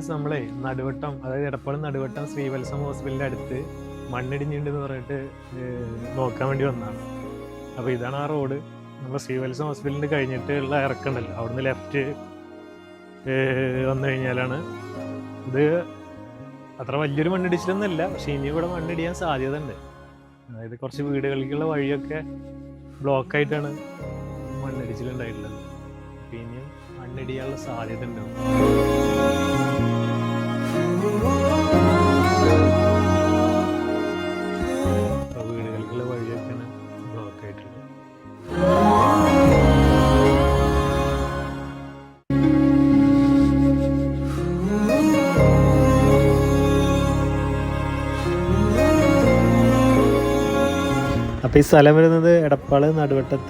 Friends, നമ്മളെ നടുവട്ടം, അതായത് എടപ്പാളും നടുവട്ടം ശ്രീവത്സം ഹോസ്പിറ്റലിൻ്റെ അടുത്ത് മണ്ണിടിഞ്ഞിട്ടുണ്ടെന്ന് പറഞ്ഞിട്ട് നോക്കാൻ വേണ്ടി വന്നതാണ്. അപ്പോൾ ഇതാണ് ആ റോഡ്. നമ്മൾ ശ്രീവത്സം ഹോസ്പിറ്റലിൻ്റെ കഴിഞ്ഞിട്ടുള്ള ഇറക്കമുണ്ടല്ലോ, അവിടുന്ന് ലെഫ്റ്റ് വന്നു കഴിഞ്ഞാലാണ് ഇത്. അത്ര വലിയൊരു മണ്ണിടിച്ചിലൊന്നുമല്ല, പക്ഷേ ഇനി ഇവിടെ മണ്ണിടിയാൻ സാധ്യത ഉണ്ട്. അതായത് കുറച്ച് വീടുകളിലേക്കുള്ള വഴിയൊക്കെ ബ്ലോക്കായിട്ടാണ് മണ്ണിടിച്ചിലുണ്ടായിട്ടുള്ളത്. അപ്പോൾ ഇനിയും മണ്ണിടിയാനുള്ള സാധ്യത ഉണ്ട്. അപ്പോൾ വീടുകളിലേക്കുള്ള വഴിയൊക്കെയാണ് ബ്ലോക്കായിട്ടുള്ളത്. അപ്പോൾ ഈ സ്ഥലം വരുന്നത് എടപ്പാൾ നടുവട്ടത്ത്